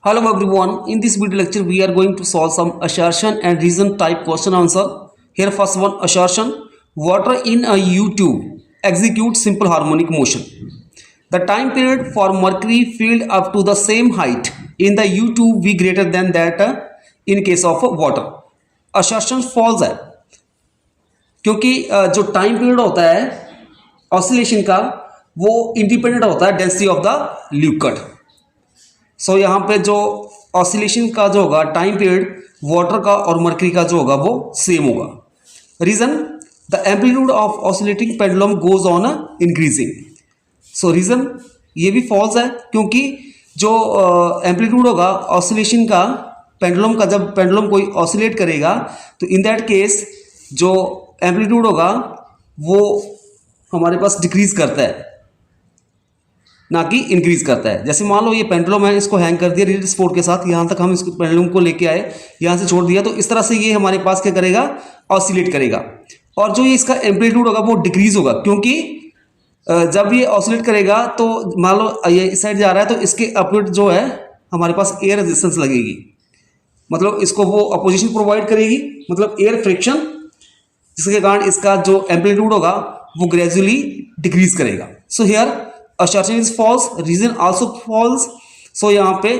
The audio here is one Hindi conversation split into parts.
Hello everyone, in this video lecture we are going to solve some assertion and reason type question answer. Here first one assertion, water in a U-tube executes simple harmonic motion. The time period for mercury filled up to the same height in the U-tube be greater than that in case of water. Assertion false है क्योंकि जो टाइम पीरियड होता है ऑसिलेशन का वो इंडिपेंडेंट होता है डेंसिटी ऑफ द लिक्विड. सो यहाँ पे जो ऑसिलेशन का जो होगा टाइम पीरियड वाटर का और मर्करी का जो होगा वो सेम होगा. Reason the amplitude of oscillating pendulum goes on increasing. So reason ये भी फॉल्स है क्योंकि जो एम्पलीट्यूड होगा ऑसिलेशन का पेंडुलम का, जब पेंडुलम कोई ऑसिलेट करेगा तो इन दैट केस जो एम्पलीट्यूड होगा वो हमारे पास डिक्रीज करता है ना कि इंक्रीज करता है. जैसे मान लो ये पेंडुलम है, इसको हैंग कर दिया रिजिड सपोर्ट के साथ, यहाँ तक हम इस पेंडुलम को लेके आए, यहाँ से छोड़ दिया, तो इस तरह से ये हमारे पास क्या करेगा, ऑसिलेट करेगा. और जो ये इसका एम्पलीट्यूड होगा वो डिक्रीज होगा क्योंकि जब ये ऑसिलेट करेगा तो मान लो ये इस साइड जा रहा है तो इसके अपवर्ड जो है हमारे पास एयर रेजिस्टेंस लगेगी, मतलब इसको वो अपोजिशन प्रोवाइड करेगी, मतलब एयर फ्रिक्शन, जिसके कारण इसका जो एम्पलीट्यूड होगा वो ग्रेजुअली डिक्रीज करेगा. So here assertion is false, reason also false. so यहाँ पे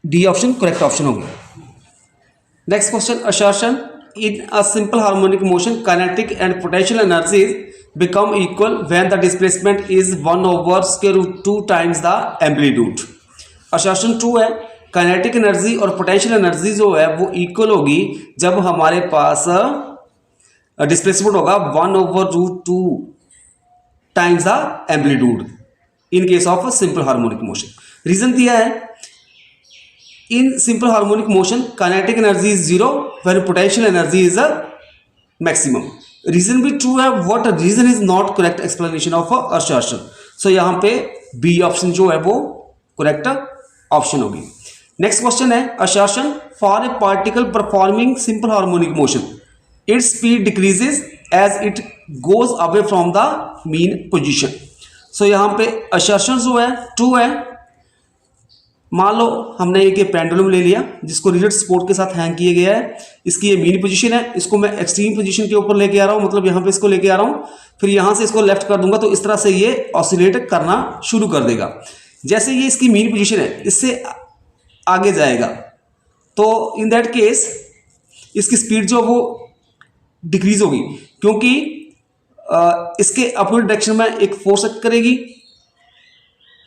डी ऑप्शन करेक्ट ऑप्शन हो गया. Next question assertion in a simple harmonic motion kinetic and potential energies become equal when the displacement is 1 over square root 2 times the amplitude. assertion true है, kinetic energy और potential energy जो है वो equal होगी जब हमारे पास डिस्प्लेसमेंट होगा 1 over root 2 times the amplitude in case of simple harmonic motion. Reason दिया है in simple harmonic motion kinetic energy is zero when potential energy is maximum. Reason भी ट्रू है, what reason is not correct explanation of assertion. So यहाँ पे बी ऑप्शन जो है वो करेक्ट ऑप्शन होगी. नेक्स्ट क्वेश्चन है assertion for a particle performing simple harmonic motion its speed decreases as it goes away from the mean position. So यहाँ पे असर्शन जो है ट्रू है. मान लो हमने एक पेंडुलम ले लिया जिसको रिजिड सपोर्ट के साथ हैंग किया गया है, इसकी ये मीन पोजीशन है, इसको मैं एक्सट्रीम पोजीशन के ऊपर लेके आ रहा हूँ, मतलब यहाँ पे इसको लेके आ रहा हूँ, फिर यहाँ से इसको लेफ्ट कर दूंगा तो इस तरह से ये ऑसिलेट करना शुरू कर देगा. जैसे ये इसकी मीन पोजीशन है इससे आगे जाएगा तो इन दैट केस इसकी स्पीड जो वो डिक्रीज होगी क्योंकि इसके अपवर्ड डायरेक्शन में एक फोर्स एक्ट करेगी,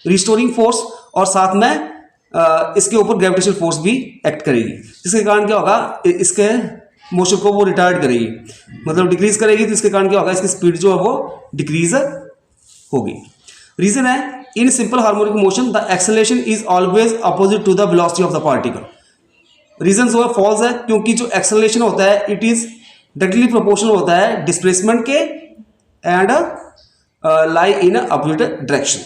रिस्टोरिंग फोर्स, और साथ में इसके ऊपर ग्रेविटेशनल फोर्स भी एक्ट करेगी, जिसके कारण क्या होगा इसके मोशन को वो रिटार्ड करेगी, मतलब डिक्रीज करेगी. तो इसके कारण क्या होगा, इसकी स्पीड जो है वो डिक्रीज होगी. रीजन है in simple harmonic motion the acceleration is always opposite to the velocity of the particle. Reason जो है फॉल्स है क्योंकि जो एक्सेलरेशन होता है इट इज डायरेक्टली प्रोपोर्शनल होता है डिस्प्लेसमेंट के and lie in upward direction.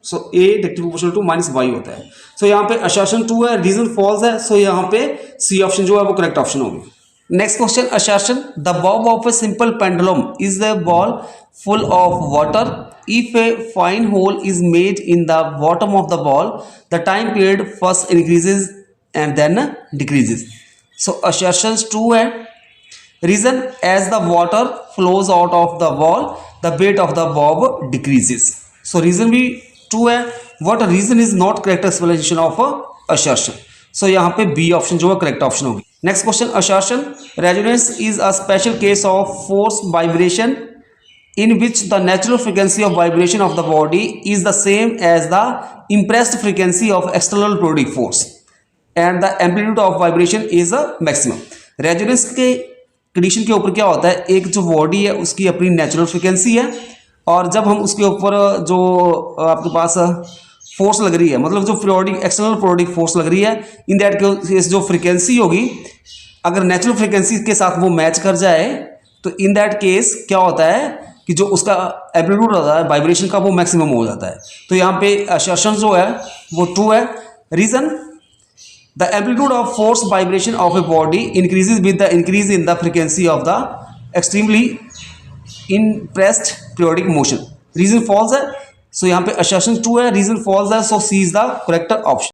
So a directly proportional to minus Y होता है. सो यहाँ पे असर्शन ट्रू है, रीजन फॉल्स है. सो यहाँ पे सी ऑप्शन जो है वो करेक्ट ऑप्शन होगी. Next question assertion the bob of a simple pendulum is the ball full of water if a fine hole is made in the bottom of the ball the time period first increases and then decreases. So assertion true है. Reason as the water flows out of the ball, the weight of the bob decreases. So reason भी true है. What reason is not correct explanation of assertion. So यहाँ पे B option जो है correct option होगी. Next question assertion resonance is a special case of force vibration in which the natural frequency of vibration of the body is the same as the impressed frequency of external periodic force and the amplitude of vibration is a maximum. Resonance के कंडीशन के ऊपर क्या होता है, एक जो बॉडी है उसकी अपनी नेचुरल फ्रिक्वेंसी है और जब हम उसके ऊपर जो आपके पास फोर्स लग रही है, मतलब जो पीरियोडिक एक्सटर्नल पीरियोडिक फोर्स लग रही है, इन दैट केस जो फ्रिक्वेंसी होगी अगर नेचुरल फ्रिक्वेंसी के साथ वो मैच कर जाए तो इन दैट केस क्या होता है कि जो उसका एम्पलीट्यूड होता है वाइब्रेशन का वो मैक्सिमम हो जाता है. तो यहाँ पे असर्शन जो है वो ट्रू है. Reason the amplitude of force vibration of a body increases with the increase in the frequency of the extremely impressed periodic motion. Reason false है. सो यहाँ पे assertion true है, reason false है. सो C is the correct option.